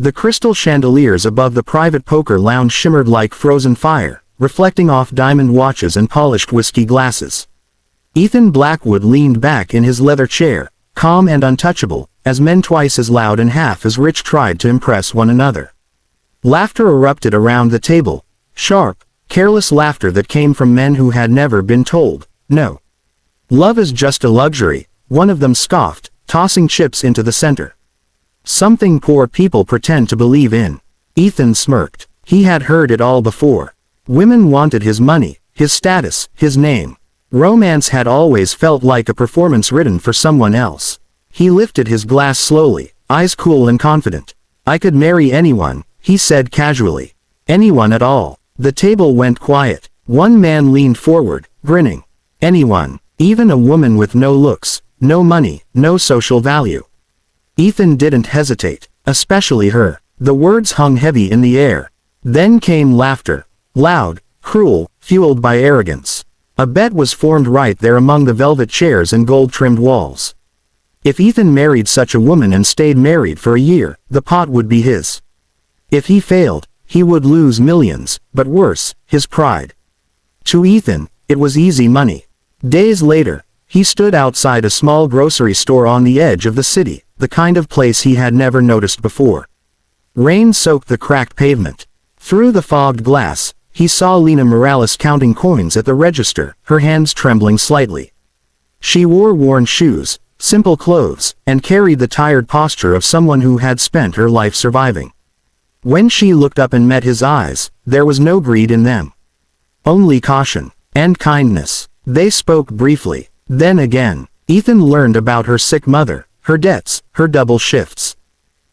The crystal chandeliers above the private poker lounge shimmered like frozen fire, reflecting off diamond watches and polished whiskey glasses. Ethan Blackwood leaned back in his leather chair, calm and untouchable, as men twice as loud and half as rich tried to impress one another. Laughter erupted around the table, sharp, careless laughter that came from men who had never been told, no. Love is just a luxury, one of them scoffed, tossing chips into the center. Something poor people pretend to believe in. Ethan smirked. He had heard it all before. Women wanted his money, his status, his name. Romance had always felt like a performance written for someone else. He lifted his glass slowly, eyes cool and confident. I could marry anyone, he said casually. Anyone at all. The table went quiet. One man leaned forward, grinning. Anyone, even a woman with no looks, no money, no social value. Ethan didn't hesitate, especially her. The words hung heavy in the air. Then came laughter. Loud, cruel, fueled by arrogance. A bet was formed right there among the velvet chairs and gold-trimmed walls. If Ethan married such a woman and stayed married for a year, the pot would be his. If he failed, he would lose millions, but worse, his pride. To Ethan, it was easy money. Days later, he stood outside a small grocery store on the edge of the city, the kind of place he had never noticed before. Rain soaked the cracked pavement. Through the fogged glass, he saw Lena Morales counting coins at the register, her hands trembling slightly. She wore worn shoes, simple clothes, and carried the tired posture of someone who had spent her life surviving. When she looked up and met his eyes, there was no greed in them. Only caution. And kindness. They spoke briefly. Then again, Ethan learned about her sick mother, her debts, her double shifts.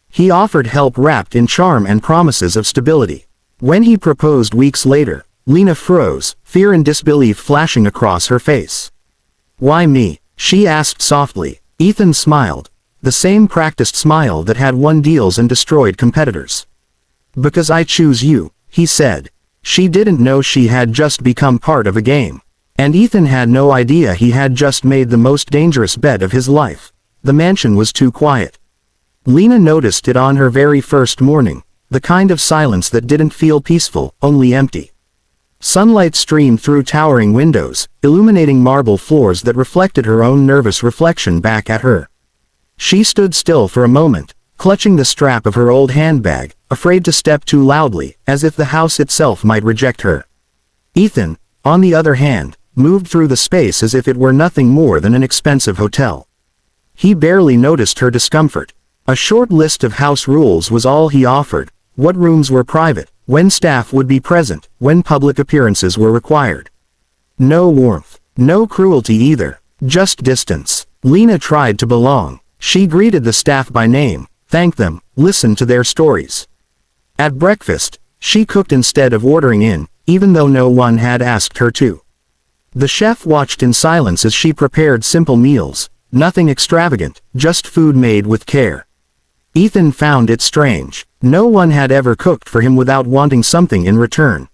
He offered help wrapped in charm and promises of stability. When he proposed weeks later, Lena froze, fear and disbelief flashing across her face. Why me? She asked softly. Ethan smiled. The same practiced smile that had won deals and destroyed competitors. Because I choose you, he said. She didn't know she had just become part of a game. And Ethan had no idea he had just made the most dangerous bet of his life. The mansion was too quiet. Lena noticed it on her very first morning. The kind of silence that didn't feel peaceful, only empty. Sunlight streamed through towering windows, illuminating marble floors that reflected her own nervous reflection back at her. She stood still for a moment, clutching the strap of her old handbag, afraid to step too loudly, as if the house itself might reject her. Ethan, on the other hand, moved through the space as if it were nothing more than an expensive hotel. He barely noticed her discomfort. A short list of house rules was all he offered. What rooms were private, when staff would be present, when public appearances were required. No warmth, no cruelty either, just distance. Lena tried to belong. She greeted the staff by name, thanked them, listened to their stories. At breakfast, she cooked instead of ordering in, even though no one had asked her to. The chef watched in silence as she prepared simple meals, nothing extravagant, just food made with care. Ethan found it strange. No one had ever cooked for him without wanting something in return.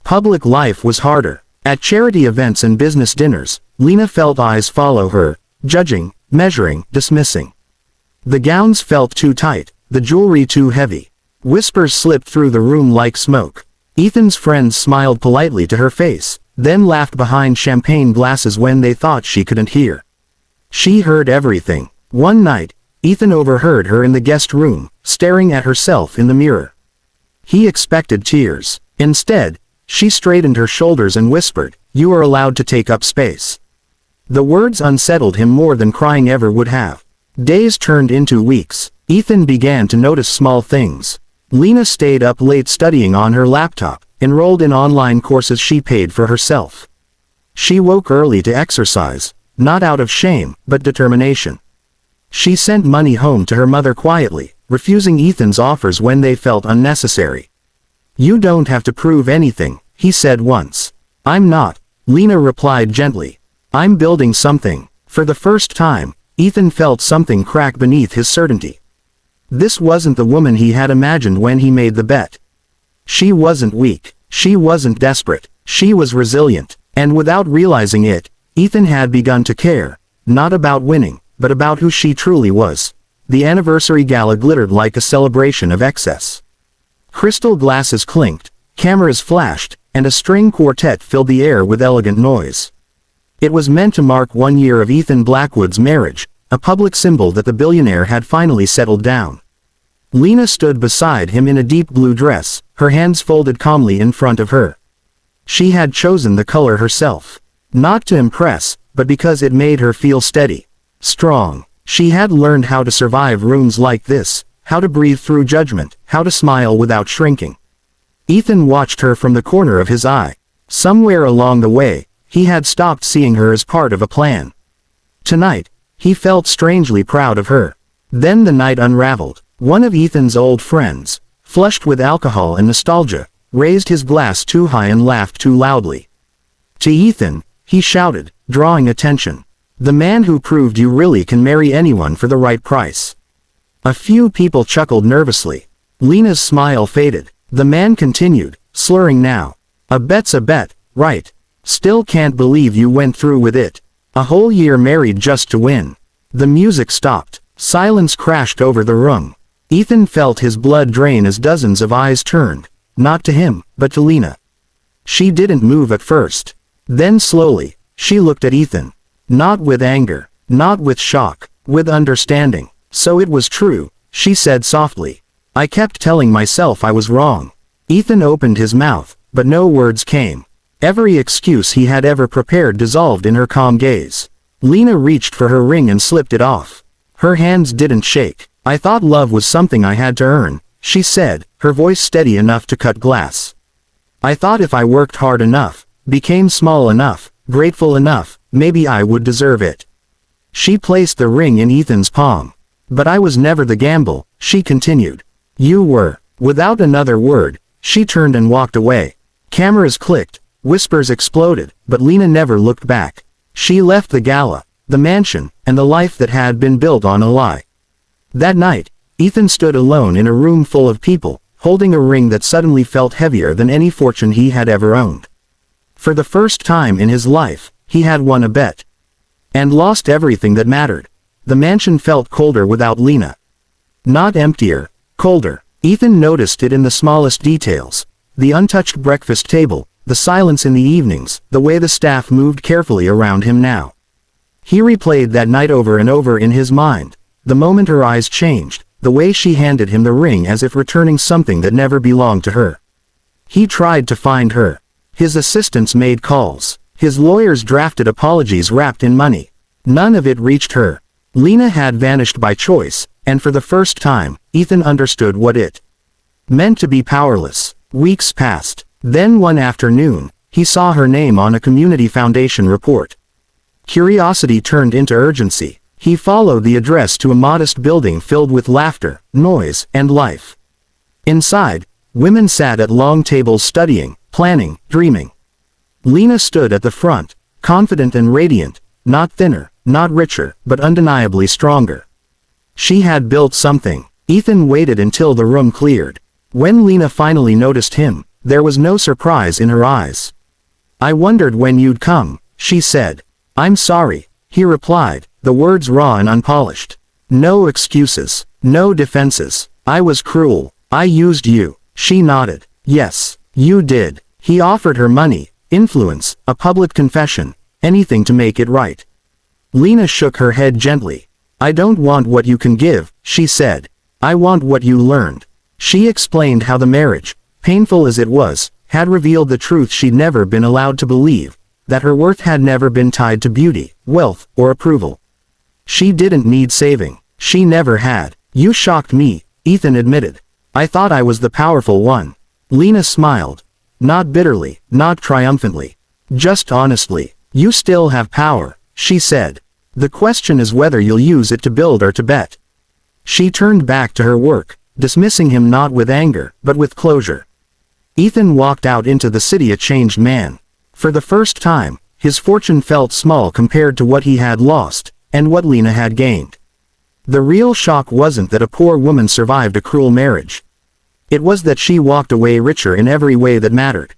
Public life was harder. At charity events and business dinners, Lena felt eyes follow her, judging, measuring, dismissing. The gowns felt too tight, the jewelry too heavy. Whispers slipped through the room like smoke. Ethan's friends smiled politely to her face, then laughed behind champagne glasses when they thought she couldn't hear. She heard everything. One night, Ethan overheard her in the guest room, staring at herself in the mirror. He expected tears. Instead, she straightened her shoulders and whispered, "You are allowed to take up space." The words unsettled him more than crying ever would have. Days turned into weeks. Ethan began to notice small things. Lena stayed up late studying on her laptop, enrolled in online courses she paid for herself. She woke early to exercise, not out of shame, but determination. She sent money home to her mother quietly, refusing Ethan's offers when they felt unnecessary. "You don't have to prove anything," he said once. "I'm not," Lena replied gently. "I'm building something." For the first time, Ethan felt something crack beneath his certainty. This wasn't the woman he had imagined when he made the bet. She wasn't weak. She wasn't desperate. She was resilient. And without realizing it, Ethan had begun to care, not about winning, but about who she truly was. the anniversary gala glittered like a celebration of excess. Crystal glasses clinked, cameras flashed, and a string quartet filled the air with elegant noise. It was meant to mark 1 year of Ethan Blackwood's marriage, a public symbol that the billionaire had finally settled down. Lena stood beside him in a deep blue dress, her hands folded calmly in front of her. She had chosen the color herself. Not to impress, but because it made her feel steady, strong. She had learned how to survive rooms like this, how to breathe through judgment, how to smile without shrinking. Ethan watched her from the corner of his eye. Somewhere along the way, he had stopped seeing her as part of a plan. Tonight, he felt strangely proud of her. Then the night unraveled. One of Ethan's old friends, flushed with alcohol and nostalgia, raised his glass too high and laughed too loudly. To Ethan, he shouted, drawing attention. "The man who proved you really can marry anyone for the right price." A few people chuckled nervously. Lena's smile faded. The man continued, slurring now. "A bet's a bet, right? Still can't believe you went through with it. A whole year married just to win." The music stopped. Silence crashed over the room. Ethan felt his blood drain as dozens of eyes turned, not to him, but to Lena. She didn't move at first. Then slowly, she looked at Ethan. Not with anger, not with shock, with understanding. "So it was true," she said softly. "I kept telling myself I was wrong." Ethan opened his mouth, but no words came. Every excuse he had ever prepared dissolved in her calm gaze. Lena reached for her ring and slipped it off. Her hands didn't shake. "I thought love was something I had to earn," she said, her voice steady enough to cut glass. "I thought if I worked hard enough, became small enough, grateful enough, maybe I would deserve it." She placed the ring in Ethan's palm. "But I was never the gamble," she continued. "You were." Without another word, she turned and walked away. Cameras clicked, whispers exploded, but Lena never looked back. She left the gala, the mansion, and the life that had been built on a lie. That night, Ethan stood alone in a room full of people, holding a ring that suddenly felt heavier than any fortune he had ever owned. For the first time in his life, he had won a bet. And lost everything that mattered. The mansion felt colder without Lena. Not emptier, colder. Ethan noticed it in the smallest details. The untouched breakfast table, the silence in the evenings, the way the staff moved carefully around him now. He replayed that night over and over in his mind. The moment her eyes changed, the way she handed him the ring as if returning something that never belonged to her. He tried to find her. His assistants made calls. His lawyers drafted apologies wrapped in money. None of it reached her. Lena had vanished by choice, and for the first time, Ethan understood what it meant to be powerless. Weeks passed. Then one afternoon, he saw her name on a community foundation report. Curiosity turned into urgency. He followed the address to a modest building filled with laughter, noise, and life. Inside, women sat at long tables studying, planning, dreaming. Lena stood at the front, confident and radiant, not thinner, not richer, but undeniably stronger. She had built something. Ethan waited until the room cleared. When Lena finally noticed him, there was no surprise in her eyes. "I wondered when you'd come," she said. "I'm sorry," he replied, the words raw and unpolished. "No excuses, no defenses. I was cruel. I used you." She nodded. "Yes, you did." He offered her money, influence, a public confession, anything to make it right. Lena shook her head gently. "I don't want what you can give," she said. "I want what you learned." She explained how the marriage, painful as it was, had revealed the truth she'd never been allowed to believe, that her worth had never been tied to beauty, wealth, or approval. She didn't need saving. She never had. "You shocked me," Ethan admitted. "I thought I was the powerful one." Lena smiled. Not bitterly, not triumphantly. Just honestly. "You still have power," she said. "The question is whether you'll use it to build or to bet." She turned back to her work, dismissing him not with anger, but with closure. Ethan walked out into the city a changed man. For the first time, his fortune felt small compared to what he had lost, and what Lena had gained. The real shock wasn't that a poor woman survived a cruel marriage. It was that she walked away richer in every way that mattered.